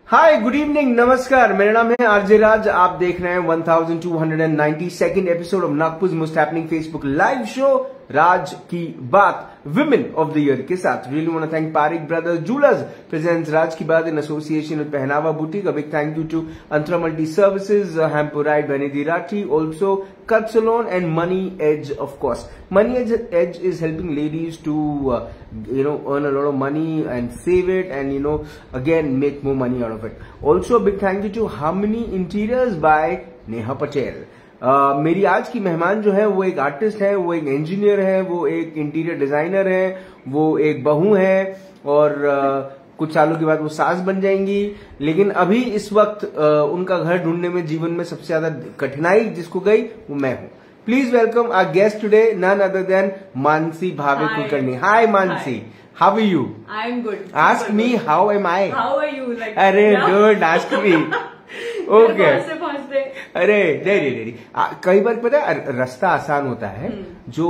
हाय, good evening, नमस्कार। मेरा नाम है आरजे राज। आप देख रहे हैं 1292 episode of Nagpur most happening Facebook live show Raaz ki Baat women of the year के साथ। Really want to thank Pareek brothers jewellers presents Raaz ki Baat in association with Pehnava boutique. A big thank you to Antara multi services, हैम्पुराइड बेनिदी Rathi, also cut salon and money age. Of course money age is helping ladies to earn a lot of money and save it and again make more money out of it. Also a big thank you to Harmony Interiors by Neha Patel. मेरी आज की मेहमान जो है वो एक artist है, वो एक इंजीनियर है, वो एक इंटीरियर डिजाइनर है, वो एक बहू है और कुछ सालों के बाद वो सास बन जाएंगी। लेकिन अभी इस वक्त उनका घर ढूंढने में जीवन में सबसे ज्यादा कठिनाई जिसको गई वो मैं हूं। Please welcome our guest today, none other than Mansi Bhave Kulkarni. Hi Mansi, how are you? I'm good. Ask me how am I? How are you? Like, अरे don't ask me. Okay. पहुंचते अरे नहीं, कई बार पता है रास्ता आसान होता है, जो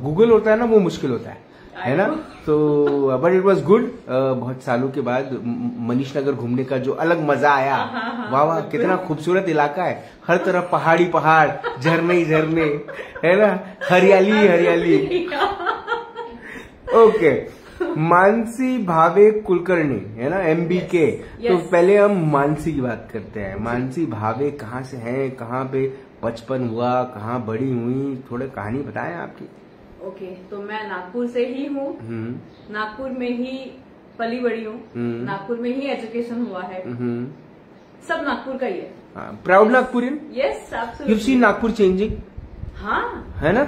गूगल होता है ना वो मुश्किल होता है ना। तो बट इट वॉज गुड। बहुत सालों के बाद मनीष नगर घूमने का जो अलग मजा आया। वाह वाह, कितना खूबसूरत इलाका है, हर तरफ पहाड़ी पहाड़, झरने ही झरने, है ना, हरियाली हरियाली। ओके, मानसी भावे कुलकर्णी है ना, MBK। तो पहले हम मानसी की बात करते हैं। मानसी भावे कहाँ से हैं, कहाँ पे बचपन हुआ, कहाँ बड़ी हुई, थोड़े कहानी बताएं आपकी। ओके, तो मैं नागपुर से ही हूँ। नागपुर में ही पली बड़ी हूँ, नागपुर में ही एजुकेशन हुआ है। सब नागपुर का ही है। Proud Nagpurian. Yes, absolutely. You seen Nagpur changing. हाँ, है ना।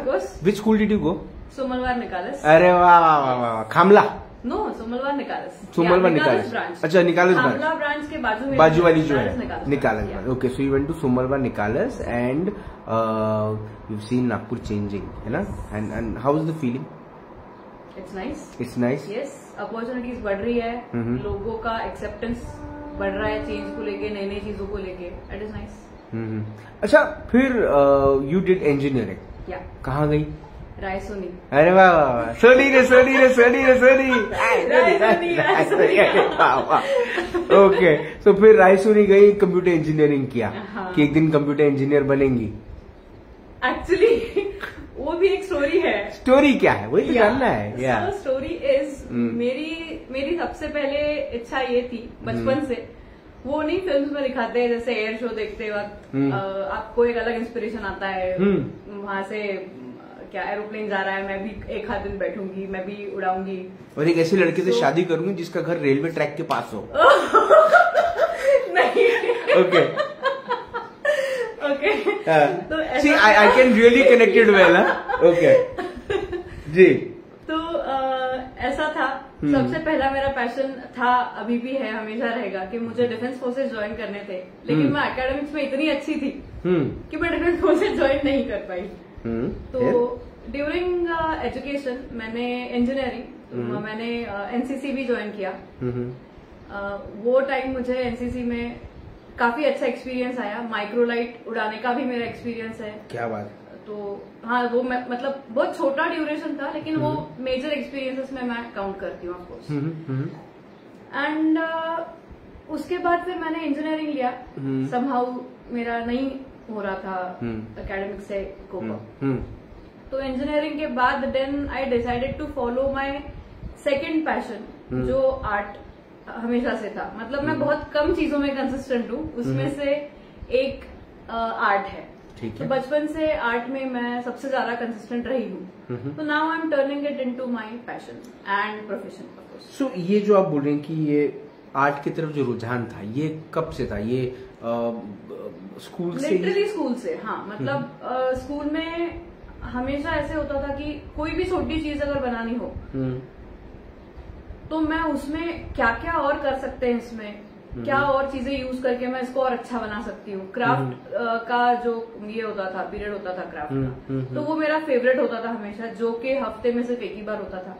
Which school did you go? Somalwar Nikalas. अरे वाह वाह वाह वाह, खामला। नो, सोमलवार निकालस। सोमलवार निकालस ब्रांच। अच्छा, निकालस खामला ब्रांच के बाजू वाली जो है Nikalas. Okay, so you went to Somalwar Nikalas and you seen Nagpur changing, है ना। And how is the feeling? It's nice. It's nice. Yes, opportunities बढ़ रही है, लोगों का एक्सेप्टेंस बढ़ रहा है चेंज को लेके, नई नई चीजों को लेके। It is nice. अच्छा, फिर यू डिड इंजीनियरिंग। कहाँ गई? रायसोनी। अरे वाह वाह वाह, सोनी रे सोनी रे सोनी रे सोनी। ओके, तो फिर रायसोनी गई, कंप्यूटर इंजीनियरिंग किया कि एक दिन कंप्यूटर इंजीनियर बनेंगी। एक्चुअली वो भी एक स्टोरी है। स्टोरी क्या है वही जानना है। या स्टोरी इज मेरी सबसे पहले इच्छा ये थी बचपन से, वो नहीं फिल्म्स में दिखाते हैं जैसे एयर शो देखते वक्त आपको एक अलग इंस्पिरेशन आता है, वहां से क्या एरोप्लेन जा रहा है, मैं भी एक हाथ दिन बैठूंगी, मैं भी उड़ाऊंगी और एक ऐसे लड़के से शादी करूंगी जिसका घर रेलवे ट्रैक के पास हो। नहीं। ओके ओके, तो see I can really connected well. Okay जी। तो ऐसा था, सबसे पहला मेरा पैशन था, अभी भी है, हमेशा रहेगा कि मुझे डिफेंस फोर्सेज ज्वाइन करने थे। लेकिन मैं एकेडमिक्स में इतनी अच्छी थी कि मैं डिफेंस फोर्सेज ज्वाइन नहीं कर पाई। तो ड्यूरिंग एजुकेशन मैंने इंजीनियरिंग मैंने NCC भी ज्वाइन किया। वो टाइम मुझे NCC में काफी अच्छा एक्सपीरियंस आया। माइक्रोलाइट उड़ाने का भी मेरा एक्सपीरियंस है। क्या बात। तो हाँ, वो मतलब बहुत छोटा ड्यूरेशन था, लेकिन वो मेजर एक्सपीरियंसेस में मैं काउंट करती हूँ ऑफकोर्स। एंड उसके बाद फिर मैंने इंजीनियरिंग लिया। समहाउ मेरा नहीं हो रहा था एकेडमिक से कोप अप। तो इंजीनियरिंग के बाद then I decided to follow my second passion, जो आर्ट हमेशा से था। मतलब मैं बहुत कम चीजों में कंसिस्टेंट हूँ, उसमें से एक आर्ट है। तो बचपन से आर्ट में मैं सबसे ज्यादा कंसिस्टेंट रही हूँ। तो now I am turning it into my passion and profession. So ये जो आप बोल रहे हैं कि ये आर्ट की तरफ जो रुझान था, ये कब से था? ये स्कूल से? लिटरली स्कूल से। हाँ, मतलब स्कूल में हमेशा ऐसे होता था कि कोई भी छोटी चीज अगर बनानी हो तो मैं उसमें क्या क्या और कर सकते हैं, इसमें क्या और चीजें यूज करके मैं इसको और अच्छा बना सकती हूँ। क्राफ्ट का जो ये होता था, पीरियड होता था क्राफ्ट का, तो वो मेरा फेवरेट होता था हमेशा, जो कि हफ्ते में सिर्फ एक ही बार होता था।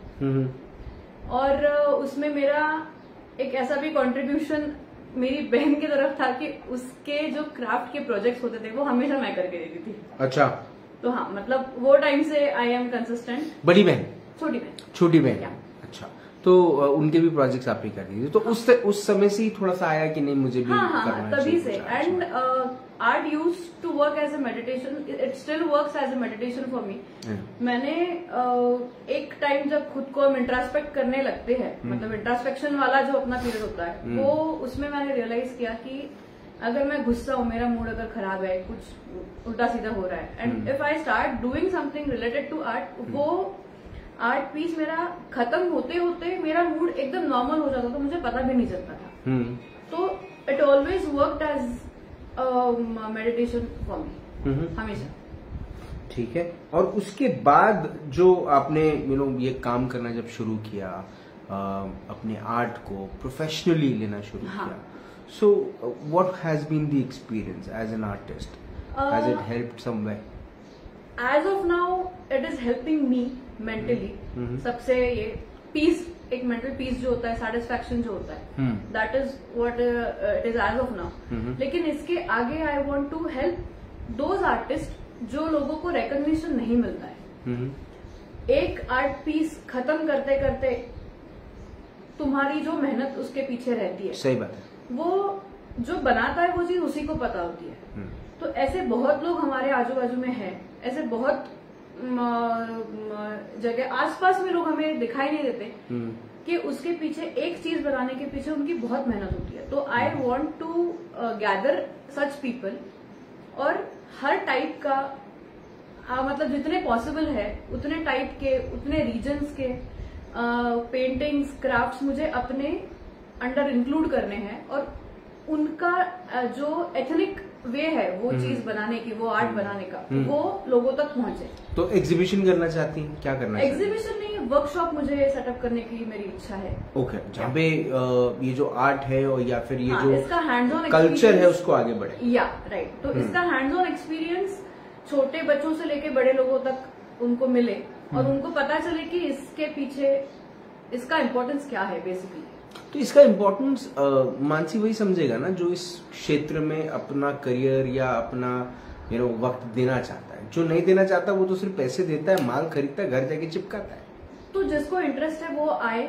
और उसमें मेरा एक ऐसा भी कंट्रीब्यूशन मेरी बहन की तरफ था कि उसके जो क्राफ्ट के प्रोजेक्ट्स होते थे वो हमेशा मैं करके देती थी। अच्छा। तो हाँ, मतलब वो टाइम से आई एम कंसिस्टेंट। बड़ी बहन? छोटी बहन। छोटी बहन। अच्छा, तो उनके भी प्रोजेक्ट्स आप ही कर दीजिए, तो उस समय से ही थोड़ा सा आया कि नहीं मुझे भी करना तभी से। And art use to work as a meditation, it still works as a meditation for me. मैंने एक टाइम जब खुद को हम इंट्रोस्पेक्ट करने लगते हैं, मतलब इंट्रोस्पेक्शन वाला जो अपना पीरियड होता है, वो उसमें मैंने रियलाइज किया कि अगर मैं गुस्सा हूँ, मेरा मूड अगर खराब है, कुछ उल्टा सीधा हो रहा है, and if I start doing something related to art, वो आर्ट पीस मेरा खत्म होते होते मेरा मूड एकदम नॉर्मल हो जाता था, मुझे पता भी नहीं चलता था। तो it always worked as meditation for me, हमेशा। ठीक है। और उसके बाद जो आपने ये काम करना जब शुरू किया, अपने आर्ट को प्रोफेशनली लेना शुरू किया, so what has been the experience as an artist? Has it helped somewhere? As of now it is helping me mentally. सबसे ये पीस, एक मेंटल पीस जो होता है, सेटिस्फैक्शन जो होता है, that is what it is as of now. लेकिन इसके आगे I want to help those artist जो लोगों को रिकॉग्निशन नहीं मिलता है। एक आर्ट पीस खत्म करते करते तुम्हारी जो मेहनत उसके पीछे रहती है, सही बात है, वो जो बनाता है वो चीज उसी को पता होती है। तो ऐसे बहुत लोग हमारे आजू बाजू में हैं, ऐसे बहुत जगह आसपास में लोग हमें दिखाई नहीं देते कि उसके पीछे एक चीज बनाने के पीछे उनकी बहुत मेहनत होती है। तो I want to gather such people, और हर टाइप का मतलब जितने पॉसिबल है उतने टाइप के, उतने रीजन्स के पेंटिंग्स, क्राफ्ट्स मुझे अपने अंडर इंक्लूड करने हैं, और उनका जो एथनिक वे है वो चीज बनाने की, वो आर्ट बनाने का, वो लोगों तक पहुंचे। तो एग्जीबिशन करना चाहती हैं? क्या करना? एग्जीबिशन नहीं, वर्कशॉप मुझे सेटअप करने की मेरी इच्छा है। ओके, जहाँ पे ये जो आर्ट है और या फिर ये जो इसका हैंड्स ऑन कल्चर है उसको आगे बढ़े। या राइट, तो इसका हैंड्स ऑन एक्सपीरियंस छोटे बच्चों से लेके बड़े लोगों तक उनको मिले, और उनको पता चले कि इसके पीछे इसका इम्पोर्टेंस क्या है बेसिकली। तो इसका इम्पोर्टेंस मानसी वही समझेगा ना जो इस क्षेत्र में अपना करियर या अपना वक्त देना चाहता है। जो नहीं देना चाहता वो तो सिर्फ पैसे देता है, माल खरीदता है, घर जाके चिपकाता है। तो जिसको इंटरेस्ट है वो आए।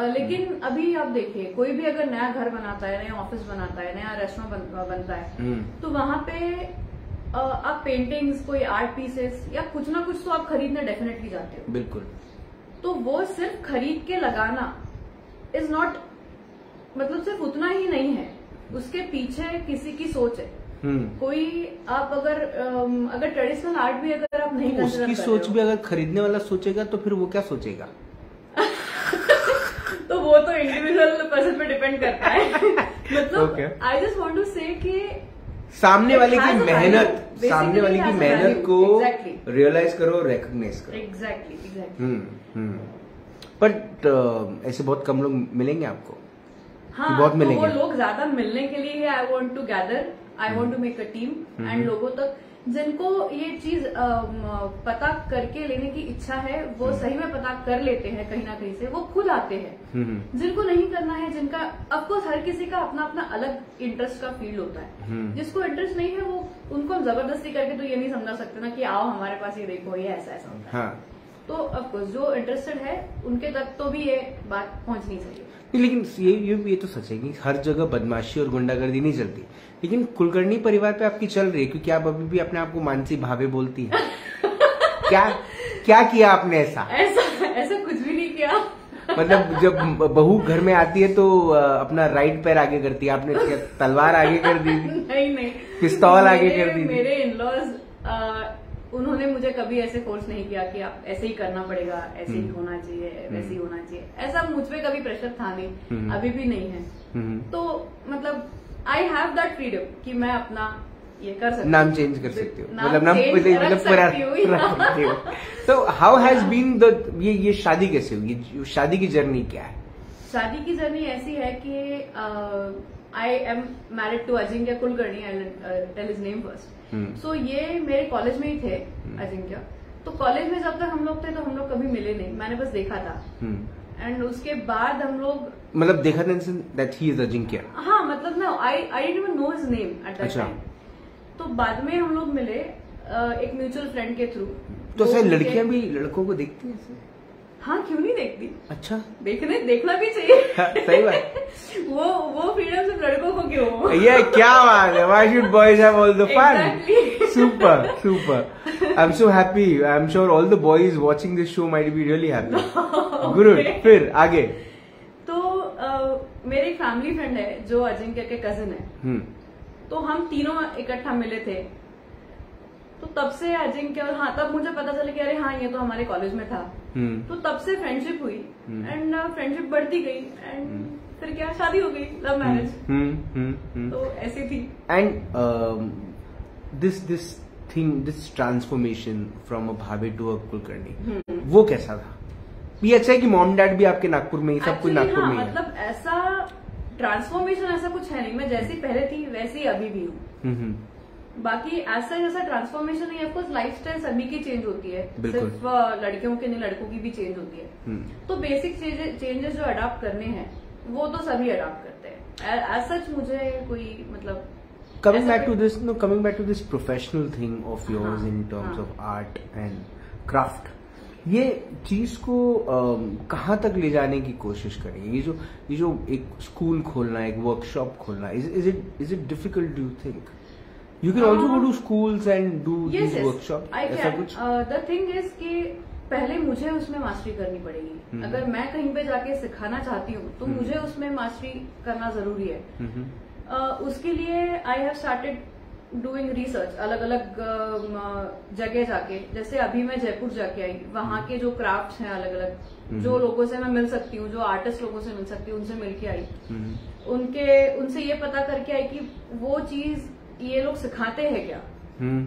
लेकिन अभी आप देखिए, कोई भी अगर नया घर बनाता है, नया ऑफिस बनाता है, नया रेस्टोरेंट बनता है, तो वहां पे आप पेंटिंग्स, कोई आर्ट पीसेस या कुछ ना कुछ तो आप खरीदने डेफिनेटली जाते हो। बिल्कुल। तो वो सिर्फ खरीद के लगाना इज नॉट, मतलब सिर्फ उतना ही नहीं है, उसके पीछे किसी की सोच है। कोई आप अगर ट्रेडिशनल आर्ट भी अगर आप नहीं, उसकी सोच भी अगर खरीदने वाला सोचेगा तो फिर वो क्या सोचेगा? तो वो तो इंडिविजुअल पर्सन पे डिपेंड करता है। मतलब आई जस्ट वांट टू से कि सामने वाले की मेहनत को रियलाइज करो, रिकॉग्नाइज करो। एग्जैक्टली। बट ऐसे बहुत कम लोग मिलेंगे आपको। हाँ, बहुत मिलेंगे। वो लोग ज्यादा मिलने के लिए I want to gather, I want to make a team, and लोगों तक जिनको ये चीज पता करके लेने की इच्छा है, वो सही में पता कर लेते हैं कहीं ना कहीं से, वो खुद आते हैं। जिनको नहीं करना है, जिनका ऑफकोर्स हर किसी का अपना अपना अलग इंटरेस्ट का फील्ड होता है, जिसको इंटरेस्ट नहीं है वो उनको हम जबरदस्ती करके तो ये नहीं समझा सकते ना कि आओ हमारे पास ये देखो, ये ऐसा ऐसा होता है। तो ऑफकोर्स जो इंटरेस्टेड है उनके तक तो भी ये बात पहुंचनी चाहिए। लेकिन ये तो सच है कि हर जगह बदमाशी और गुंडागर्दी नहीं चलती, लेकिन कुलकर्णी परिवार पे आपकी चल रही है, क्योंकि आप अभी भी अपने आप को मानसी भावे बोलती हैं। क्या किया आपने ऐसा कुछ भी नहीं किया। मतलब जब बहू घर में आती है तो अपना राइट पैर आगे करती है, आपने तलवार आगे कर दी? नहीं, पिस्तौल आगे कर दी? मेरे इन-लॉज उन्होंने मुझे कभी ऐसे फोर्स नहीं किया कि आप ऐसे ही करना पड़ेगा, ऐसे ही होना चाहिए, वैसे ही होना चाहिए। ऐसा मुझ पे कभी प्रेशर था नहीं, अभी भी नहीं है। तो मतलब आई हैव दैट फ्रीडम कि मैं अपना ये कर सकती हूँ, नाम चेंज कर सकती हूँ, मतलब नाम पूरा। तो हाउ हैज बीन ये शादी कैसे हुई? ये शादी की जर्नी क्या है? शादी की जर्नी ऐसी है कि I am married to Ajinkya Kulkarni, I tell his name first. So ये मेरे कॉलेज में ही थे अजिंक्य। तो कॉलेज में जब तक हम लोग थे तो हम लोग कभी मिले नहीं, मैंने बस देखा था। एंड उसके बाद हम लोग, मतलब देखा दैट ही इज अजिंक्य? हाँ, मतलब ना I didn't even know his name at that time. तो बाद में हम लोग मिले एक म्यूचुअल फ्रेंड के थ्रू। तो सर लड़कियां भी लड़कों को देखती हैं? हाँ, क्यों नहीं देखती? अच्छा, देखना भी चाहिए। सही बात। वो फ्रीडम सिर्फ लड़कों को क्यों? ये क्या बात है? Why should boys have all the fun? Exactly. Super. I'm so happy. I'm sure all the boys watching this show might be really happy. Good. फिर आगे। तो मेरी फैमिली फ्रेंड है जो अजिंक्य के कजिन है। तो हम तीनों इकट्ठा मिले थे। तो तब से अजिंक्य और हाँ, तब मुझे पता चला कि अरे हाँ, ये तो हमारे कॉलेज में था। तो तब से फ्रेंडशिप हुई एंड फ्रेंडशिप बढ़ती गई एंड फिर क्या, शादी हो गई, लव मैरिज। तो ऐसी थी। And this transformation from a भाभी टू अ कुलकर्णी, वो कैसा था? ये अच्छा है कि मॉम डैड भी आपके नागपुर में ही, सब कुछ नागपुर में ही है। मतलब ऐसा ट्रांसफॉर्मेशन ऐसा कुछ है नहीं, मैं जैसी पहले थी वैसी अभी भी हूँ। बाकी ऐसा ट्रांसफॉर्मेशन नहीं है। ऑफकोर्स लाइफस्टाइल सभी की चेंज होती है, सिर्फ लड़कियों की नहीं, लड़कों की भी चेंज होती है। तो बेसिक चेंजेस जो अडॉप्ट करने हैं वो तो सभी अडॉप्ट करते हैं। एज सच मुझे कोई मतलब coming back to this professional thing of yours in terms of art and craft, ये चीज को कहाँ तक ले जाने की कोशिश करेंगे? ये जो एक स्कूल खोलना, एक वर्कशॉप खोलना, is it difficult? Do you think you can also go to schools and do these workshops? ऐसा कुछ? The thing is कि पहले मुझे उसमें मास्टरी करनी पड़ेगी। अगर मैं कहीं पे जाके सिखाना चाहती हूँ तो मुझे उसमें मास्टरी करना जरूरी है। उसके लिए I have started doing research अलग अलग जगह जाके। जैसे अभी मैं जयपुर जाके आई, वहाँ के जो क्राफ्ट्स हैं अलग अलग, जो लोगों से मैं मिल सकती हूँ, जो आर्टिस्ट लोगों से मिल सकती हूँ, उनसे मिलके आई। उनसे ये पता करके आई कि वो चीज ये लोग सिखाते हैं क्या।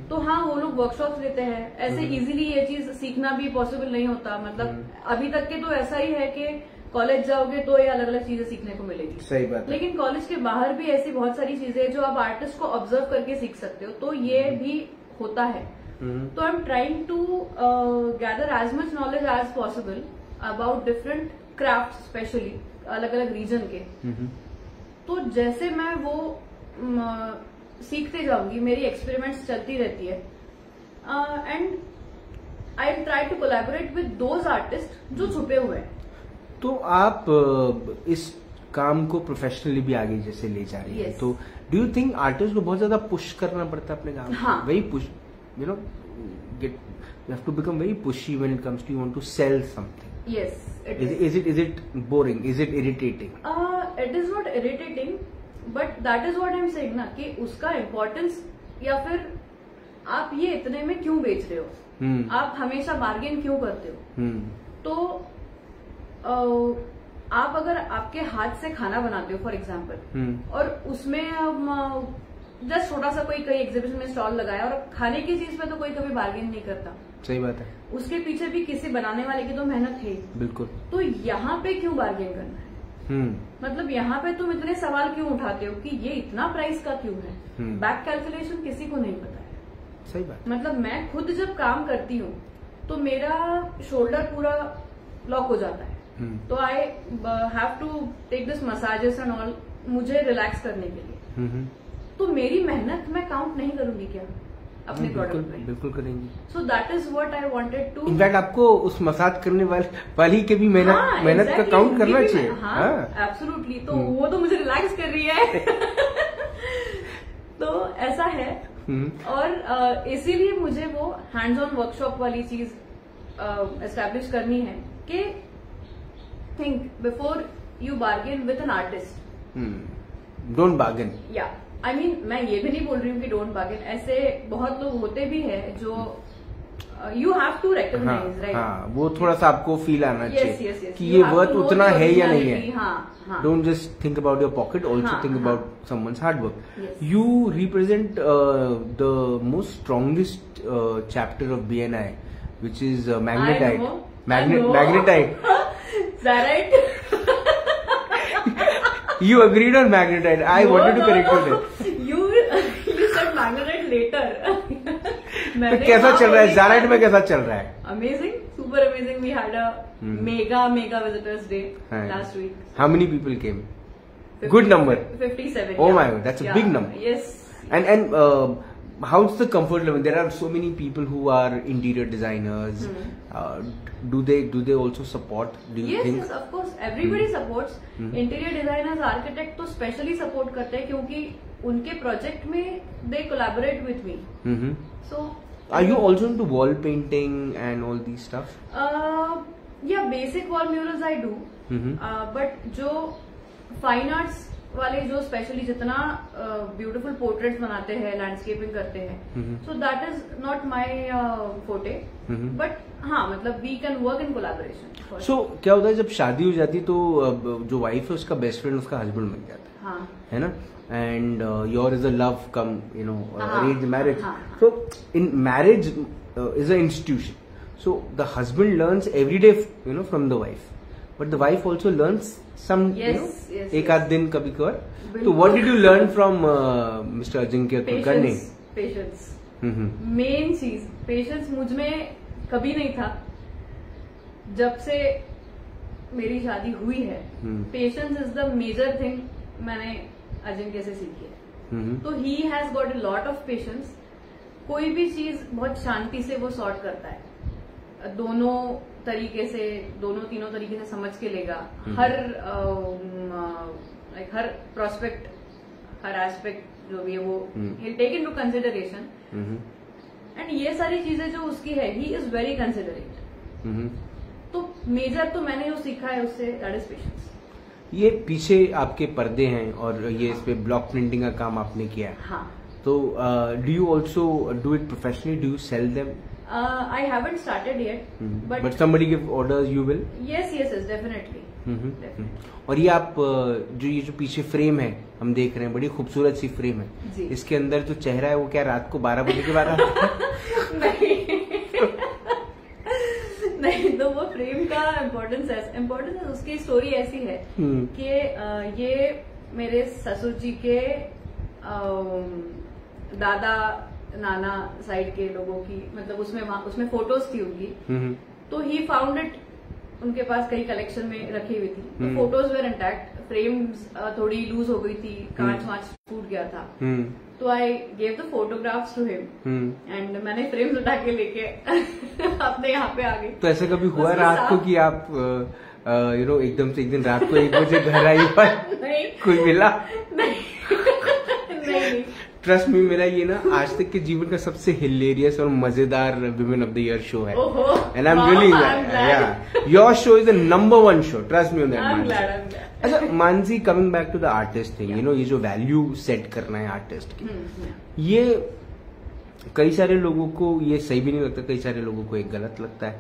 तो हाँ, वो लोग वर्कशॉप्स लेते हैं। ऐसे इजीली ये चीज सीखना भी पॉसिबल नहीं होता। मतलब अभी तक के तो ऐसा ही है कि कॉलेज जाओगे तो ये अलग अलग चीजें सीखने को मिलेगी। सही बात है। लेकिन कॉलेज के बाहर भी ऐसी बहुत सारी चीजें जो आप आर्टिस्ट को ऑब्जर्व करके सीख सकते हो, तो ये भी होता है। तो I am trying to gather as much knowledge as possible about different craft, specially अलग अलग रीजन के। तो जैसे मैं वो सीखते जाऊंगी, मेरी एक्सपेरिमेंट्स चलती रहती है and I try to collaborate with those artist जो छुपे हुए हैं। तो आप इस काम को प्रोफेशनली भी आगे जैसे ले जा रही है, तो डू यू थिंक आर्टिस्ट को बहुत ज्यादा पुश करना पड़ता है अपने काम? हाँ, very push, you know, you have to become very pushy when it comes to you want to sell something. Yes, is it boring? Is it irritating? It is not irritating, but that is what I'm saying ना, कि उसका importance, या फिर आप ये इतने में क्यों बेच रहे हो, आप हमेशा बार्गेन क्यों करते हो। तो आप अगर आपके हाथ से खाना बनाते हो फॉर एग्जाम्पल, और उसमें जस्ट छोटा सा कोई एग्जीबिशन में स्टॉल लगाया, और खाने की चीज पे तो कोई कभी बार्गेन नहीं करता। सही बात है। उसके पीछे भी किसी बनाने वाले की तो मेहनत है। बिल्कुल। तो यहाँ पे क्यों बार्गेन करना है? मतलब यहाँ पे तुम इतने सवाल क्यों उठाते हो कि ये इतना प्राइस का क्यों है? बैक कैलकुलेशन किसी को नहीं पता है। सही बात। मतलब मैं खुद जब काम करती हूँ तो मेरा शोल्डर पूरा लॉक हो जाता है, तो I have to take this massages and all, मुझे रिलैक्स करने के लिए। तो मेरी मेहनत मैं काउंट नहीं करूंगी क्या अपने प्रोडक्ट में? बिल्कुल करेंगी। So that is what I wanted to. In fact आपको उस मसाज करने वाली के भी मेहनत का काउंट करना चाहिए। हाँ, एब्सोल्युटली। तो वो तो मुझे रिलैक्स कर रही है। तो ऐसा है। और इसीलिए मुझे वो हैंड्स ऑन वर्कशॉप वाली चीज एस्टैब्लिश करनी है कि think before you bargain with an artist, don't bargain. या आई मीन, मैं ये भी नहीं बोल रही हूँ कि डोंट बार्गेन। ऐसे बहुत लोग होते भी हैं जो you have to recognise, right? हाँ, वो थोड़ा सा आपको फील आना चाहिए कि ये वर्थ उतना है या नहीं है। Don't just think about your pocket, also think about someone's hard work. You represent the most strongest chapter of BNI, which is magnetite. Magnetite. Is that right? You agreed on magnetite. I wanted to correct you there. You said magnetite later. तो कैसा चल रहा है ज़ाराइट में? कैसा चल रहा है? Amazing, super amazing. We had a mega visitors day last week. How many people came? Good number. 57. Oh my God, that's a big number. Yes. And how's the comfort level? There are so many people who are interior designers. Do they also support? Do you think? Yes, of course. Everybody supports. Interior designers, architect तो specially support करते हैं क्योंकि उनके project में they collaborate with me. So. Are you also into wall painting and all these stuff? Yeah, basic wall murals I do. But जो fine arts वाले जो specially जितना ब्यूटीफुल पोर्ट्रेट्स बनाते हैं, लैंडस्केपिंग करते हैं, so that is not my forte, but हाँ मतलब we can work in collaboration. So क्या होता है जब शादी हो जाती है तो जो वाइफ है उसका बेस्ट फ्रेंड उसका हस्बैंड बन जाता है, है ना? And your is a love come arrange marriage. So in marriage is a institution, so the husband learns every day from the wife, but the wife also learns some, एक आध दिन कभी कभार. तो what did you learn from Mr. Ajinkya Kulkarni? Patience. Main चीज patience मुझ में कभी नहीं था. जब से मेरी शादी हुई है, patience is the major thing मैंने अजिंक्य से सीखी है. तो he has got a lot of patience. कोई भी चीज बहुत शांति से वो सॉर्ट करता है, दोनों तीनों तरीके से समझ के लेगा. हर प्रोस्पेक्ट, हर एस्पेक्ट जो भी है वो he'll take into consideration. And ये सारी चीजें जो उसकी है, ही इज वेरी कंसिडरेट. तो मेजर तो मैंने जो सीखा है उससे, दैट इज पेशेंस. ये पीछे आपके पर्दे हैं और ये इस पे ब्लॉक प्रिंटिंग का काम आपने किया है. हाँ. तो do you also do it professionally? Do you sell them? I haven't started yet, but somebody give orders, you will? Yes, definitely. Definitely. और ये आप ये जो पीछे फ्रेम है हम देख रहे हैं, बड़ी खूबसूरत सी फ्रेम है. इसके अंदर जो चेहरा है वो क्या रात को 12 बजे के बाद आता है? नहीं, तो वो फ्रेम का इम्पोर्टेंस उसकी स्टोरी ऐसी है कि ये मेरे ससुर जी के दादा नाना साइड के लोगों की, मतलब उसमें फोटोज थी उनकी. तो ही फाउंड इट, उनके पास कई कलेक्शन में रखी हुई थी. तो फोटोज वेर इंटैक्ट, फ्रेम्स थोड़ी लूज हो गई थी, कांच वांच टूट गया था. तो I gave the photographs to him and मैंने फ्रेम्स उठा के लेके अपने यहाँ पे आ गई. तो ऐसा कभी हुआ रात को कि आप एकदम से एक दिन रात को 1 बजे घर आई पर कोई मिला? नहीं. ट्रस्ट मी, मेरा ये ना आज तक के जीवन का सबसे हिलेरियस और मजेदार women of the year show है. And I am really your show is the number 1 show. Trust me on that. अच्छा Mansi, coming back to the artist thing, ये जो वैल्यू सेट करना है आर्टिस्ट की, ये कई सारे लोगों को ये सही भी नहीं लगता, कई सारे लोगों को एक गलत लगता है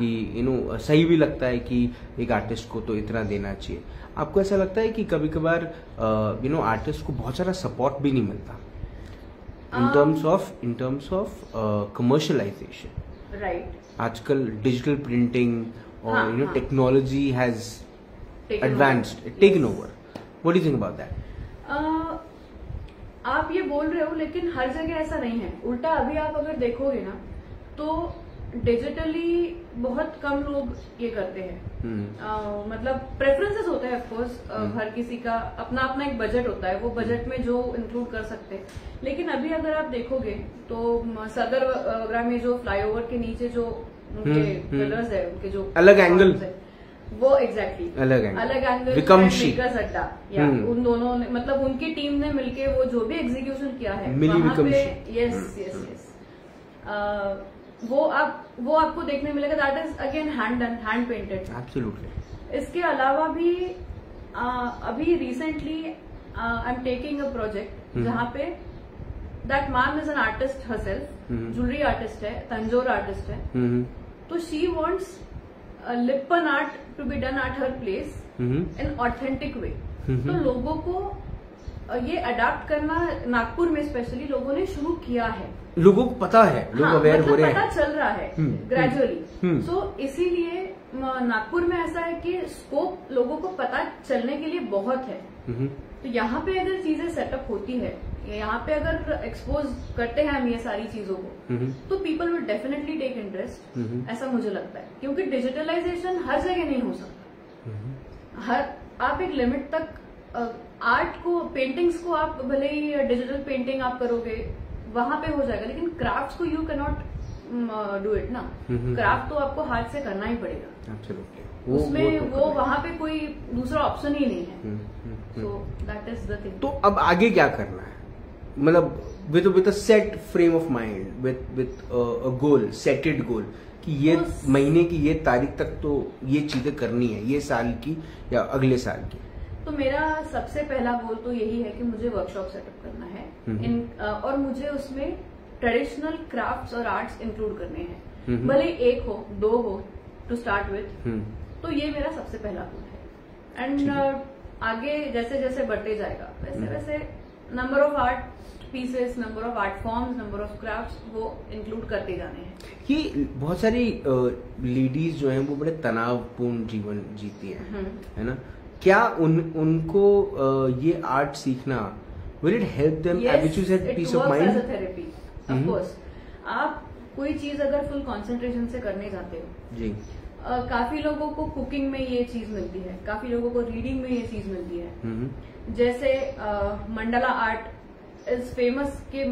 कि सही भी लगता है कि एक आर्टिस्ट को तो इतना देना चाहिए. आपको ऐसा लगता है कि कभी कभार आर्टिस्ट को बहुत सारा सपोर्ट भी नहीं मिलता in terms of commercialization? Right. आजकल डिजिटल प्रिंटिंग और technology has advanced, taken over. What do you think about that? आप ये बोल रहे हो, लेकिन हर जगह ऐसा नहीं है. उल्टा अभी आप अगर देखोगे ना तो डिजिटली बहुत कम लोग ये करते हैं. मतलब प्रेफरेंसेस होते हैं ऑफकोर्स, हर किसी का अपना अपना एक बजट होता है, वो बजट में जो इंक्लूड कर सकते हैं. लेकिन अभी अगर आप देखोगे तो सदर वगैरह में जो फ्लाईओवर के नीचे जो उनके पिलर्स है, उनके जो अलग एंगल है, वो एग्जैक्टली अलग एंगल मेकर्स अड्डा, या उन दोनों ने, मतलब उनकी टीम ने मिलके वो जो भी एग्जीक्यूशन किया है वहां पे, यस वो आपको देखने मिलेगा. That is again hand painted. Absolutely. इसके अलावा भी अभी recently I am taking a project जहां पे that ma'am is an artist herself, jewellery artist है, तंजोर आर्टिस्ट है. तो she wants Lippan art to be done at her place in authentic way. तो लोगों को ये अडाप्ट करना नागपुर में स्पेशली लोगों ने शुरू किया है. लोगों को पता है, लोग अवेयर हो रहे हैं, पता चल रहा है ग्रेजुअली. सो इसीलिए नागपुर में ऐसा है कि स्कोप लोगों को पता चलने के लिए बहुत है. तो यहाँ पे अगर चीजें सेटअप होती है, यहाँ पे अगर एक्सपोज करते हैं हम ये सारी चीजों को, तो people will definitely take interest. ऐसा मुझे लगता है, क्योंकि डिजिटलाइजेशन हर जगह नहीं हो सकता. आप एक लिमिट तक आर्ट को, पेंटिंग्स को आप भले ही डिजिटल पेंटिंग आप करोगे, वहां पे हो जाएगा, लेकिन क्राफ्ट को you can not do it ना। क्राफ्ट तो आपको हाथ से करना ही पड़ेगा। उसमें वो वहां पे कोई दूसरा ऑप्शन ही नहीं है। So that is the thing. तो अब आगे क्या करना है, मतलब with a set frame of mind, with a goal, setted goal कि ये महीने की ये तारीख तक तो ये चीजें करनी है, ये साल की या अगले साल की? तो मेरा सबसे पहला गोल तो यही है कि मुझे वर्कशॉप सेटअप करना है और मुझे उसमें ट्रेडिशनल क्राफ्ट्स और आर्ट्स इंक्लूड करने हैं, भले 1 हो 2 हो टू स्टार्ट विथ। तो ये मेरा सबसे पहला गोल है। एंड आगे जैसे जैसे बढ़ते जाएगा वैसे वैसे number of art pieces, number of art forms, number of crafts वो इंक्लूड करते जाने हैं। ये बहुत सारी लेडीज जो हैं वो बड़े तनावपूर्ण जीवन जीती हैं, है ना? क्या उनको ये आर्ट सीखना will it help them, which is at peace of mind? Therapy of course. आप कोई चीज अगर फुल कंसंट्रेशन से करने जाते हो जी, काफी लोगों को कुकिंग में ये चीज मिलती है, काफी लोगों को रीडिंग में ये चीज मिलती है। जैसे मंडला आर्ट इज फेमस के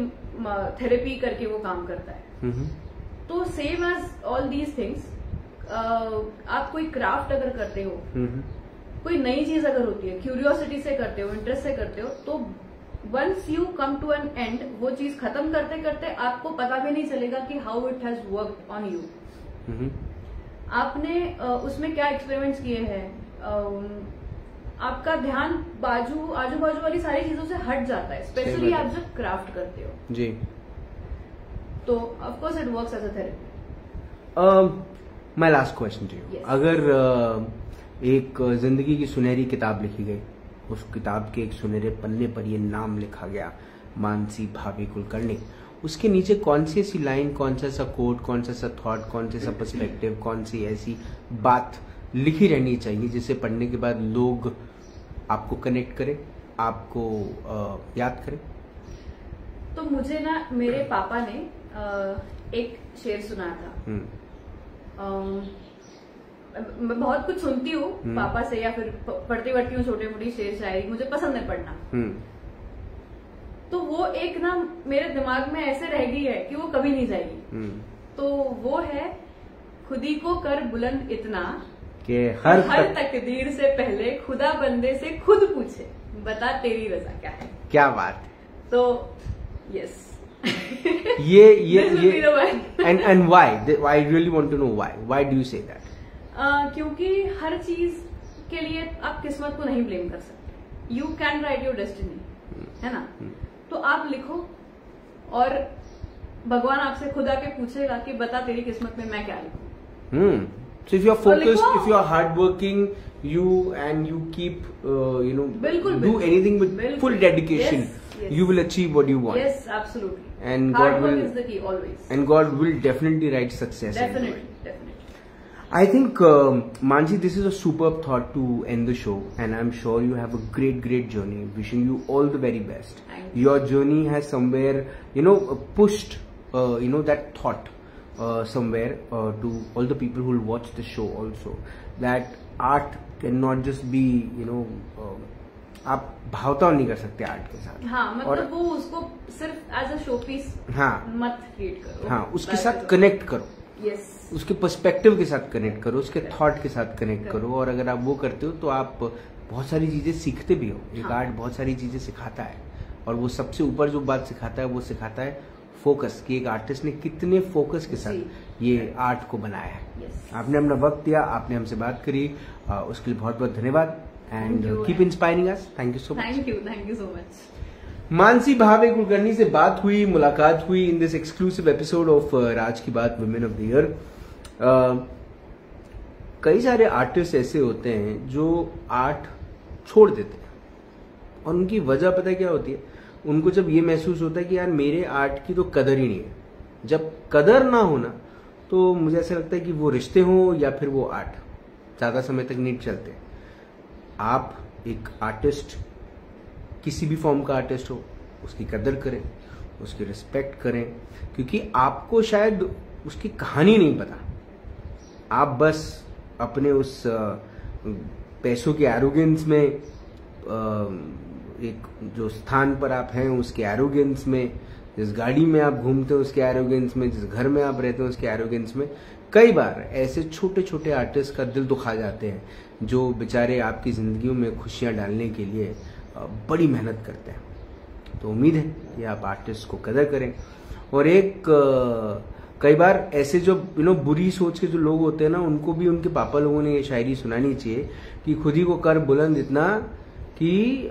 थेरेपी करके वो काम करता है। तो same as all these things, आप कोई क्राफ्ट अगर करते हो, कोई नई चीज अगर होती है, क्यूरियोसिटी से करते हो, इंटरेस्ट से करते हो, तो once you come to an end, वो चीज खत्म करते करते आपको पता भी नहीं चलेगा कि how it has worked on you. आपने उसमें क्या एक्सपेरिमेंट्स किए हैं, आपका ध्यान आजू बाजू वाली सारी चीजों से हट जाता है, स्पेशली आप जब क्राफ्ट करते हो जी। तो of course it works as a therapy. My last question to you, अगर एक जिंदगी की सुनहरी किताब लिखी गई, उस किताब के एक सुनहरे पन्ने पर ये नाम लिखा गया, मानसी भावे कुलकर्णी, उसके नीचे कौन सी ऐसी लाइन, कौन सा कोट, कौन सा थॉट, कौन सा पर्सपेक्टिव, कौन सी ऐसी बात लिखी रहनी चाहिए जिसे पढ़ने के बाद लोग आपको कनेक्ट करें, आपको याद करें? तो मुझे ना मेरे पापा ने एक शेर सुनाया था। मैं बहुत कुछ सुनती हूँ पापा से, या फिर पढ़ती हूँ छोटी मोटी शेर शायरी, मुझे पसंद है पढ़ना। तो वो एक ना मेरे दिमाग में ऐसे रह गई है कि वो कभी नहीं जाएगी। तो वो है, खुदी को कर बुलंद इतना कि हर तकदीर से पहले खुदा बंदे से खुद पूछे, बता तेरी रजा क्या है। क्या बात है। तो यस ये and why, I really want to know why do you say that? क्योंकि हर चीज के लिए आप किस्मत को नहीं ब्लेम कर सकते। You can write your destiny, है ना? तो आप लिखो और भगवान आपसे खुदा के पूछेगा कि बता तेरी किस्मत में मैं क्या लिखूं। So if you are focused, if you are hardworking, you keep do anything with full dedication, you will achieve what you want. Yes, absolutely. And hard work is the key always. And God will definitely write success. Definitely. I think Mansi, this is a superb thought to end the show, and I'm sure you have a great journey. Wishing you all the very best. Your journey has somewhere pushed that thought. Somewhere to all the people who will watch the show also, that art cannot just be आप भावता नहीं कर सकते art के साथ। हाँ, मतलब वो उसको सिर्फ एज अ शो पीस मत ट्रीट करो। हाँ, उसके साथ कनेक्ट करो। यस, उसके पर्सपेक्टिव के साथ कनेक्ट करो, उसके थॉट के साथ कनेक्ट करो, और अगर आप वो करते हो तो आप बहुत सारी चीजें सीखते भी हो। एक आर्ट बहुत सारी चीजें सिखाता है, और वो सबसे ऊपर जो बात सिखाता है वो सिखाता है फोकस, कि एक आर्टिस्ट ने कितने फोकस के साथ ये आर्ट को बनाया है। आपने अपना वक्त दिया, आपने हमसे बात करी, उसके लिए बहुत बहुत धन्यवाद। And keep inspiring us. Thank you so much. Thank you so much. Mansi Bhave Kulkarni से बात हुई, मुलाकात हुई in this exclusive episode of Raaz ki Baat women of the year. कई सारे आर्टिस्ट ऐसे होते हैं जो आर्ट छोड़ देते हैं, और उनकी वजह पता है क्या होती है? उनको जब ये महसूस होता है कि यार मेरे आर्ट की तो कदर ही नहीं है। जब कदर ना होना, तो मुझे ऐसा लगता है कि वो रिश्ते हो या फिर वो आर्ट ज्यादा समय तक नहीं चलते। आप एक आर्टिस्ट, किसी भी फॉर्म का आर्टिस्ट हो, उसकी कदर करें, उसकी रिस्पेक्ट करें, क्योंकि आपको शायद उसकी कहानी नहीं पता। आप बस अपने उस पैसों के एरोगेंस में, एक जो स्थान पर आप हैं उसके एरोगेंस में जिस गाड़ी में आप घूमते हो उसके एरोगेंस में, जिस घर में आप रहते हो उसके एरोगेंस में। कई बार ऐसे छोटे छोटे आर्टिस्ट का दिल दुखा जाते हैं जो बेचारे आपकी जिंदगियों में खुशियां डालने के लिए बड़ी मेहनत करते हैं। तो उम्मीद है कि आप आर्टिस्ट को कदर करें। और एक कई बार ऐसे जो बुरी सोच के जो लोग होते हैं ना, उनको भी उनके पापा लोगों ने ये शायरी सुनानी चाहिए कि खुद ही को कर बुलंद इतना कि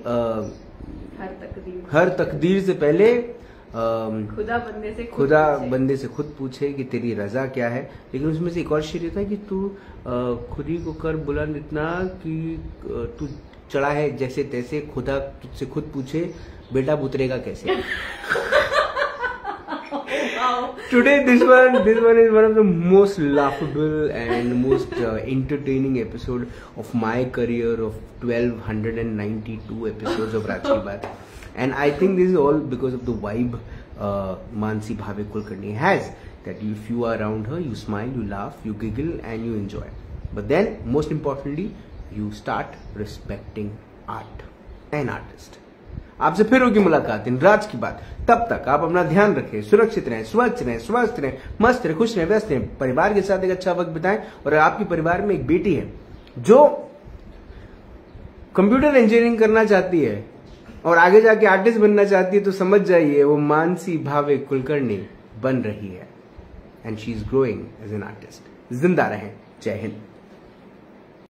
हर तकदीर से पहले खुदा बंदे से खुद पूछे कि तेरी रजा क्या है। लेकिन उसमें से एक और शेर था कि तू खुद ही को कर बुलंद इतना कि तू चढ़ा है जैसे तैसे, खुदा तुझसे खुद पूछे बेटा उतरेगा कैसे। Today this one is one of the most laughable and most entertaining episode of my career of 1292 episodes of Raj Ki Baat, and I think this is all because of the vibe Mansi Bhavik Kulkarni has, that if you are around her, you smile, you laugh, you giggle and you enjoy, but then most importantly you start respecting art and artist। आपसे फिर होगी मुलाकात इन राज की बात। तब तक आप अपना ध्यान रखें, सुरक्षित रहें, स्वच्छ रहें, स्वस्थ रहें, मस्त रहें, खुश रहें, व्यस्त रहें, परिवार के साथ एक अच्छा वक्त बिताएं। और आपके परिवार में एक बेटी है जो कंप्यूटर इंजीनियरिंग करना चाहती है और आगे जाके आर्टिस्ट बनना चाहती है, तो समझ जाइए वो मानसी भाविक कुलकर्णी बन रही है, and she is growing as an artist. जिंदा रहें। जय हिंद।